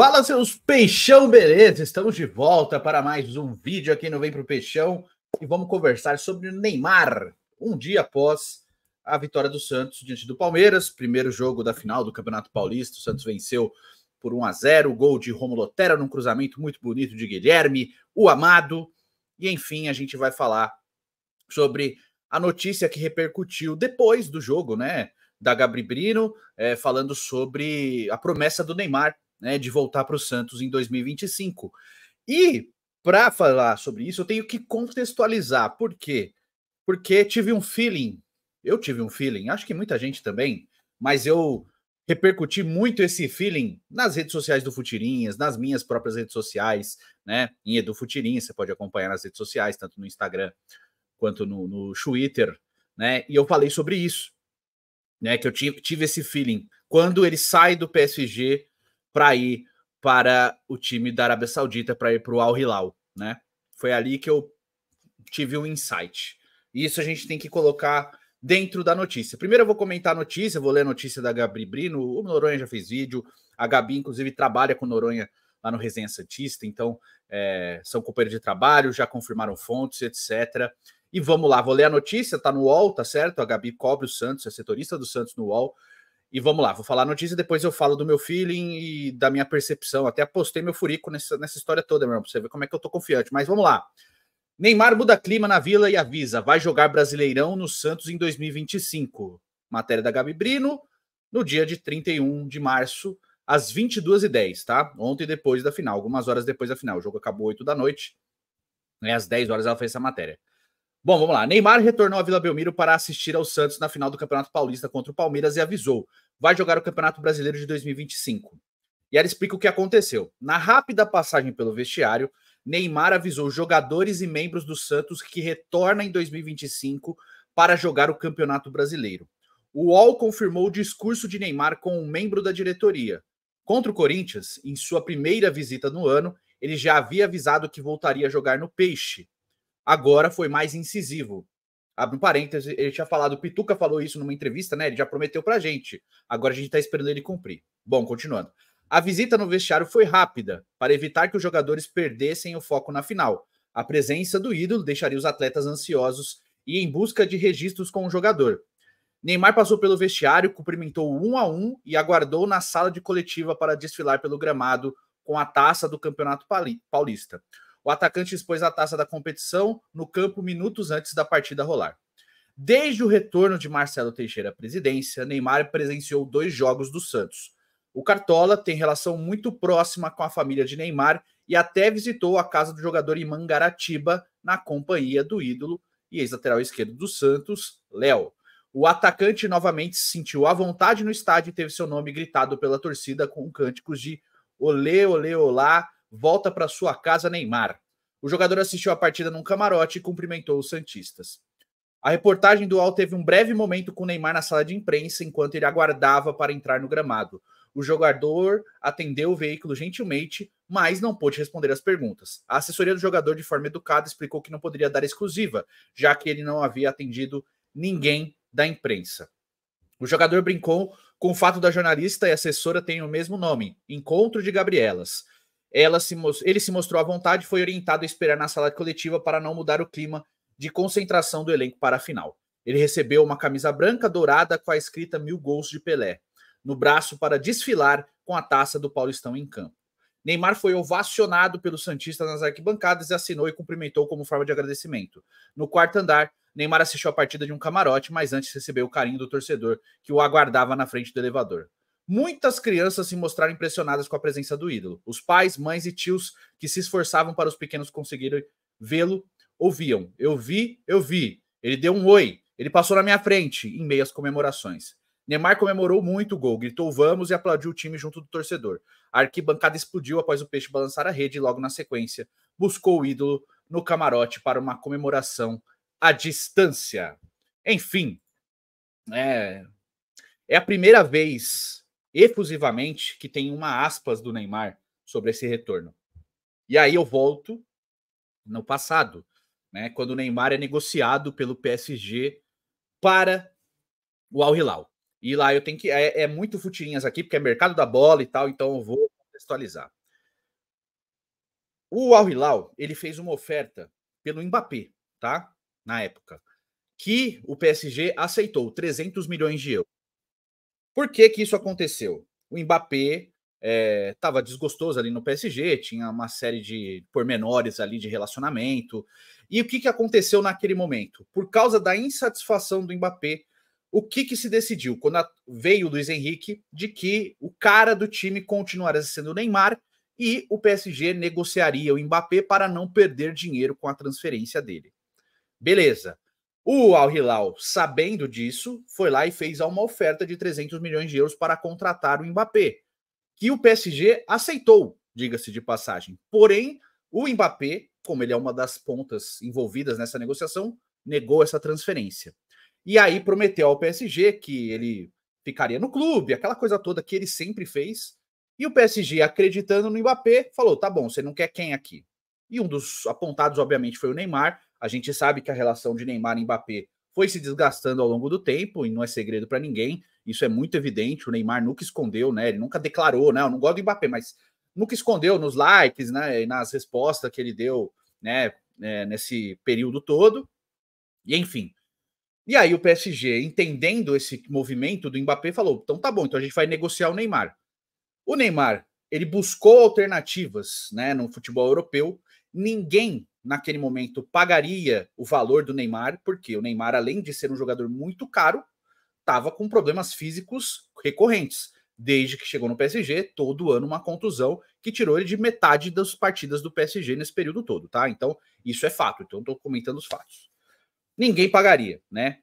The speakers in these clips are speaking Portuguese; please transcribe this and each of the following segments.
Fala, seus peixão, beleza? Estamos de volta para mais um vídeo aqui no Vem Pro Peixão e vamos conversar sobre o Neymar, um dia após a vitória do Santos diante do Palmeiras, primeiro jogo da final do Campeonato Paulista. O Santos venceu por 1-0, gol de Rômulo Otero num cruzamento muito bonito de Guilherme, o amado, e enfim, a gente vai falar sobre a notícia que repercutiu depois do jogo, né, da Gabi Brino, falando sobre a promessa do Neymar, né, de voltar para o Santos em 2025. E para falar sobre isso, eu tenho que contextualizar. Por quê? Porque tive um feeling, acho que muita gente também, mas eu repercuti muito esse feeling nas redes sociais do Futirinhas, nas minhas próprias redes sociais, né? Em Edu Futirinhas, você pode acompanhar nas redes sociais, tanto no Instagram quanto no Twitter, né? E eu falei sobre isso, né? Que eu tive esse feeling. Quando ele sai do PSG para ir para o time da Arábia Saudita, para ir para o Al Hilal, né? Foi ali que eu tive um insight. Isso a gente tem que colocar dentro da notícia. Primeiro eu vou comentar a notícia, vou ler a notícia da Gabi Brino. O Noronha já fez vídeo, a Gabi inclusive trabalha com o Noronha lá no Resenha Santista, então são companheiros de trabalho, já confirmaram fontes, etc. E vamos lá, vou ler a notícia, tá no UOL, tá certo? A Gabi cobre o Santos, é setorista do Santos no UOL. E vamos lá, vou falar a notícia, depois eu falo do meu feeling e da minha percepção. Até postei meu furico nessa história toda, meu irmão, pra você ver como é que eu tô confiante. Mas vamos lá. Neymar muda clima na Vila e avisa, vai jogar Brasileirão no Santos em 2025. Matéria da Gabi Brino, no dia de 31 de março, às 22h10, tá? Ontem depois da final, algumas horas depois da final. O jogo acabou 8 da noite, né? Às 10 horas ela fez essa matéria. Bom, vamos lá. Neymar retornou à Vila Belmiro para assistir ao Santos na final do Campeonato Paulista contra o Palmeiras e avisou, vai jogar o Campeonato Brasileiro de 2025. E ela explica o que aconteceu. Na rápida passagem pelo vestiário, Neymar avisou jogadores e membros do Santos que retorna em 2025 para jogar o Campeonato Brasileiro. O UOL confirmou o discurso de Neymar com um membro da diretoria. Contra o Corinthians, em sua primeira visita no ano, ele já havia avisado que voltaria a jogar no Peixe. Agora foi mais incisivo. Abre um parênteses, ele tinha falado, o Pituca falou isso numa entrevista, né? Ele já prometeu pra gente. Agora a gente tá esperando ele cumprir. Bom, continuando. A visita no vestiário foi rápida, para evitar que os jogadores perdessem o foco na final. A presença do ídolo deixaria os atletas ansiosos e em busca de registros com o jogador. Neymar passou pelo vestiário, cumprimentou 1-1 e aguardou na sala de coletiva para desfilar pelo gramado com a taça do Campeonato Paulista. O atacante expôs a taça da competição no campo minutos antes da partida rolar. Desde o retorno de Marcelo Teixeira à presidência, Neymar presenciou 2 jogos do Santos. O Cartola tem relação muito próxima com a família de Neymar e até visitou a casa do jogador em Mangaratiba, na companhia do ídolo e ex-lateral esquerdo do Santos, Léo. O atacante novamente se sentiu à vontade no estádio e teve seu nome gritado pela torcida com cânticos de olê, olê, olá, volta para sua casa, Neymar. O jogador assistiu a partida num camarote e cumprimentou os santistas. A reportagem do UOL teve um breve momento com o Neymar na sala de imprensa enquanto ele aguardava para entrar no gramado. O jogador atendeu o veículo gentilmente, mas não pôde responder às perguntas. A assessoria do jogador, de forma educada, explicou que não poderia dar exclusiva, já que ele não havia atendido ninguém da imprensa. O jogador brincou com o fato da jornalista e assessora terem o mesmo nome, Encontro de Gabrielas. Ele se mostrou à vontade e foi orientado a esperar na sala coletiva para não mudar o clima de concentração do elenco para a final. Ele recebeu uma camisa branca dourada com a escrita 1000 gols de Pelé no braço para desfilar com a taça do Paulistão em campo. Neymar foi ovacionado pelos santistas nas arquibancadas e assinou e cumprimentou como forma de agradecimento. No quarto andar, Neymar assistiu a partida de um camarote, mas antes recebeu o carinho do torcedor que o aguardava na frente do elevador. Muitas crianças se mostraram impressionadas com a presença do ídolo. Os pais, mães e tios que se esforçavam para os pequenos conseguirem vê-lo, ouviam. Eu vi. Ele deu um oi. Ele passou na minha frente, em meio às comemorações. Neymar comemorou muito o gol, gritou vamos e aplaudiu o time junto do torcedor. A arquibancada explodiu após o Peixe balançar a rede e logo na sequência buscou o ídolo no camarote para uma comemoração à distância. Enfim, é a primeira vez, efusivamente, que tem uma aspas do Neymar sobre esse retorno. E aí eu volto no passado, né, quando o Neymar é negociado pelo PSG para o Al Hilal. E lá eu tenho que... É muito futirinhas aqui, porque é mercado da bola e tal, então eu vou contextualizar. O Al Hilal, ele fez uma oferta pelo Mbappé, tá? Na época, que o PSG aceitou 300 milhões de euros. Por que que isso aconteceu? O Mbappé estava desgostoso ali no PSG, tinha uma série de pormenores ali de relacionamento. E o que que aconteceu naquele momento? Por causa da insatisfação do Mbappé, o que que se decidiu? Quando veio o Luiz Henrique, de que o cara do time continuaria sendo o Neymar e o PSG negociaria o Mbappé para não perder dinheiro com a transferência dele. Beleza. O Al Hilal, sabendo disso, foi lá e fez uma oferta de 300 milhões de euros para contratar o Mbappé, que o PSG aceitou, diga-se de passagem. Porém, o Mbappé, como ele é uma das pontas envolvidas nessa negociação, negou essa transferência. E aí prometeu ao PSG que ele ficaria no clube, aquela coisa toda que ele sempre fez. E o PSG, acreditando no Mbappé, falou: tá bom, você não quer quem aqui? E um dos apontados, obviamente, foi o Neymar. A gente sabe que a relação de Neymar e Mbappé foi se desgastando ao longo do tempo, e não é segredo para ninguém. Isso é muito evidente. O Neymar nunca escondeu, né? Ele nunca declarou, né? Eu não gosto do Mbappé, mas nunca escondeu nos likes, né? E nas respostas que ele deu, né? Nesse período todo. E enfim. E aí o PSG, entendendo esse movimento do Mbappé, falou: então tá bom, então a gente vai negociar o Neymar. O Neymar, ele buscou alternativas, né, no futebol europeu. Ninguém naquele momento pagaria o valor do Neymar, porque o Neymar, além de ser um jogador muito caro, estava com problemas físicos recorrentes. Desde que chegou no PSG, todo ano uma contusão que tirou ele de metade das partidas do PSG nesse período todo, tá? Então, isso é fato. Então, estou comentando os fatos. Ninguém pagaria, né?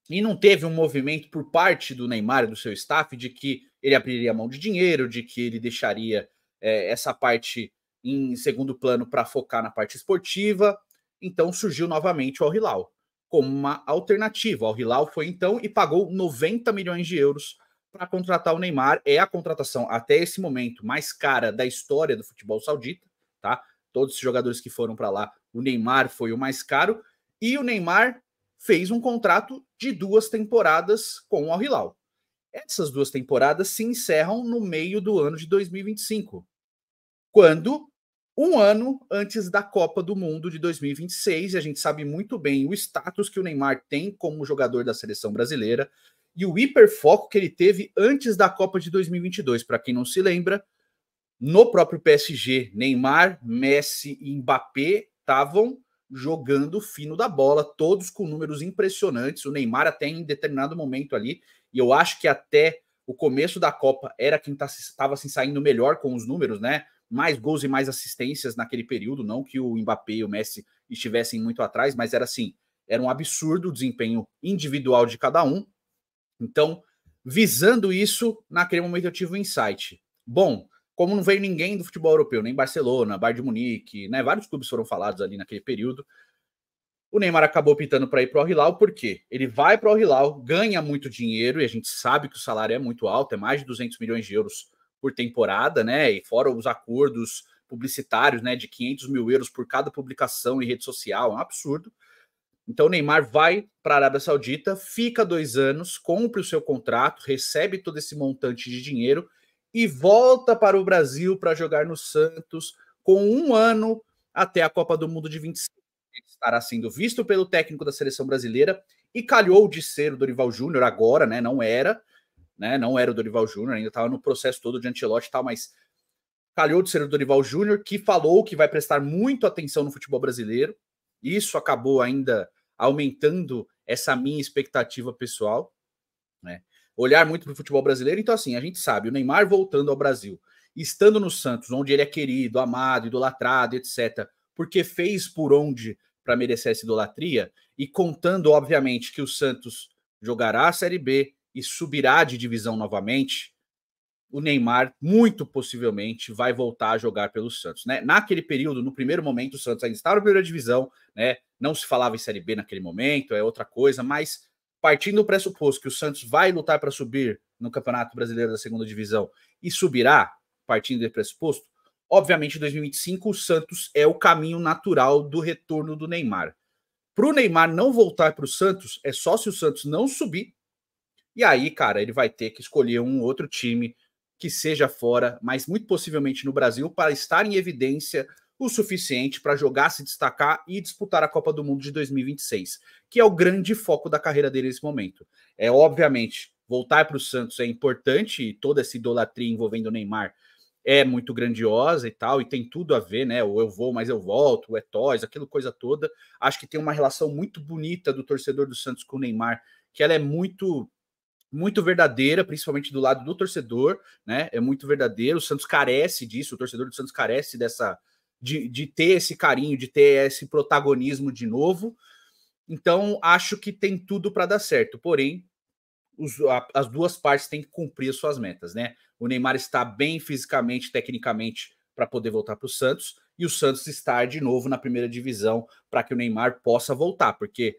E não teve um movimento por parte do Neymar e do seu staff de que ele abriria mão de dinheiro, de que ele deixaria essa parte em segundo plano para focar na parte esportiva. Então surgiu novamente o Al Hilal como uma alternativa. O Al Hilal foi então e pagou 90 milhões de euros para contratar o Neymar. É a contratação até esse momento mais cara da história do futebol saudita, tá? Todos os jogadores que foram para lá, o Neymar foi o mais caro. E o Neymar fez um contrato de 2 temporadas com o Al Hilal. Essas 2 temporadas se encerram no meio do ano de 2025, quando um ano antes da Copa do Mundo de 2026, e a gente sabe muito bem o status que o Neymar tem como jogador da seleção brasileira e o hiperfoco que ele teve antes da Copa de 2022. Para quem não se lembra, no próprio PSG, Neymar, Messi e Mbappé estavam jogando fino da bola, todos com números impressionantes. O Neymar até em determinado momento ali, e eu acho que até o começo da Copa era quem estava assim, saindo melhor com os números, né? Mais gols e mais assistências naquele período, não que o Mbappé e o Messi estivessem muito atrás, mas era assim, era um absurdo o desempenho individual de cada um. Então, visando isso, naquele momento eu tive um insight. Bom, como não veio ninguém do futebol europeu, nem Barcelona, Bayern de Munique, né? Vários clubes foram falados ali naquele período. O Neymar acabou optando para ir para o Al Hilal, porque ele vai para o Al Hilal, ganha muito dinheiro, e a gente sabe que o salário é muito alto, é mais de 200 milhões de euros por temporada, né? E fora os acordos publicitários, né? De 500 mil euros por cada publicação em rede social, é um absurdo. Então o Neymar vai para a Arábia Saudita, fica 2 anos, cumpre o seu contrato, recebe todo esse montante de dinheiro e volta para o Brasil para jogar no Santos com 1 ano até a Copa do Mundo de 25. Ele estará sendo visto pelo técnico da seleção brasileira e calhou de ser o Dorival Júnior agora, né? Não era o Dorival Júnior, ainda estava no processo todo de Ancelotti e tal, mas calhou de ser o Dorival Júnior, que falou que vai prestar muito atenção no futebol brasileiro. Isso acabou ainda aumentando essa minha expectativa pessoal, né? Olhar muito para o futebol brasileiro. Então, assim, a gente sabe, o Neymar voltando ao Brasil, estando no Santos, onde ele é querido, amado, idolatrado, etc., porque fez por onde para merecer essa idolatria, e contando, obviamente, que o Santos jogará a Série B e subirá de divisão novamente, o Neymar, muito possivelmente, vai voltar a jogar pelo Santos, né? Naquele período, no primeiro momento, o Santos ainda estava na primeira divisão, né? Não se falava em Série B naquele momento, é outra coisa, mas partindo do pressuposto que o Santos vai lutar para subir no Campeonato Brasileiro da Segunda Divisão e subirá, partindo desse pressuposto, obviamente em 2025 o Santos é o caminho natural do retorno do Neymar. Para o Neymar não voltar para o Santos, é só se o Santos não subir, e aí, cara, ele vai ter que escolher um outro time que seja fora, mas muito possivelmente no Brasil, para estar em evidência o suficiente para jogar, se destacar e disputar a Copa do Mundo de 2026, que é o grande foco da carreira dele nesse momento. Obviamente, voltar para o Santos é importante, e toda essa idolatria envolvendo o Neymar é muito grandiosa e tal, e tem tudo a ver, né? O eu vou, mas eu volto, o é toys, aquela coisa toda. Acho que tem uma relação muito bonita do torcedor do Santos com o Neymar, que ela é muito verdadeira, principalmente do lado do torcedor, né? É muito verdadeiro. O Santos carece disso, o torcedor do Santos carece dessa de ter esse carinho, de ter esse protagonismo de novo. Então, acho que tem tudo para dar certo. Porém, as duas partes têm que cumprir as suas metas, né? O Neymar está bem fisicamente, tecnicamente, para poder voltar para o Santos, e o Santos estar de novo na primeira divisão para que o Neymar possa voltar, porque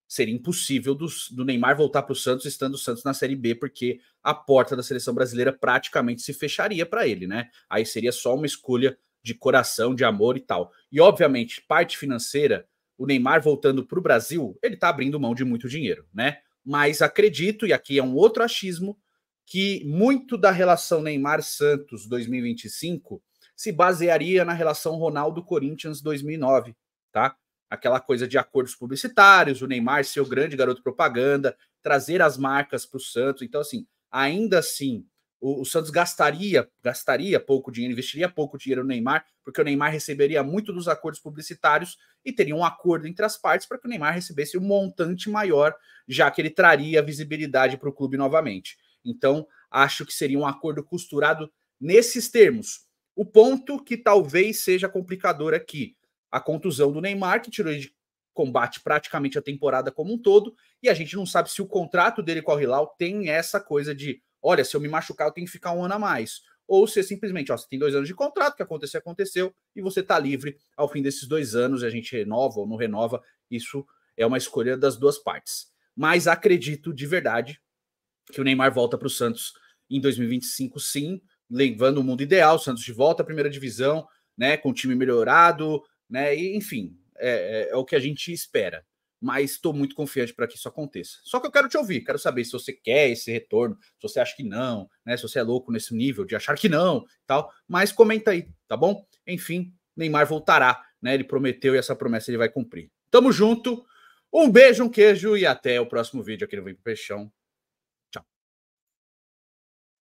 seria impossível do Neymar voltar para o Santos estando o Santos na Série B, porque a porta da seleção brasileira praticamente se fecharia para ele, né? Aí seria só uma escolha de coração, de amor e tal. E, obviamente, parte financeira, o Neymar voltando para o Brasil, ele está abrindo mão de muito dinheiro, né? Mas acredito, e aqui é um outro achismo, que muito da relação Neymar-Santos 2025 se basearia na relação Ronaldo-Corinthians 2009, tá? Aquela coisa de acordos publicitários, o Neymar ser o grande garoto propaganda, trazer as marcas para o Santos. Então, assim, ainda assim, o Santos gastaria pouco dinheiro, investiria pouco dinheiro no Neymar, porque o Neymar receberia muito dos acordos publicitários e teria um acordo entre as partes para que o Neymar recebesse um montante maior, já que ele traria visibilidade para o clube novamente. Então, acho que seria um acordo costurado nesses termos. O ponto que talvez seja complicador aqui, a contusão do Neymar, que tirou ele de combate praticamente a temporada como um todo, e a gente não sabe se o contrato dele com o Al-Hilal tem essa coisa de, olha, se eu me machucar, eu tenho que ficar um ano a mais. Ou se simplesmente, ó, você tem 2 anos de contrato, o que aconteceu, aconteceu, e você está livre ao fim desses 2 anos, e a gente renova ou não renova, isso é uma escolha das duas partes. Mas acredito de verdade que o Neymar volta para o Santos em 2025, sim, levando o mundo ideal, o Santos de volta à primeira divisão, né, com o time melhorado, né, e enfim, é o que a gente espera. Mas estou muito confiante para que isso aconteça. Só que eu quero te ouvir, quero saber se você quer esse retorno, se você acha que não, né, se você é louco nesse nível de achar que não, tal. Mas comenta aí, tá bom? Enfim, Neymar voltará, né? Ele prometeu e essa promessa ele vai cumprir. Tamo junto. Um beijo, um queijo e até o próximo vídeo aqui no Vem pro Peixão.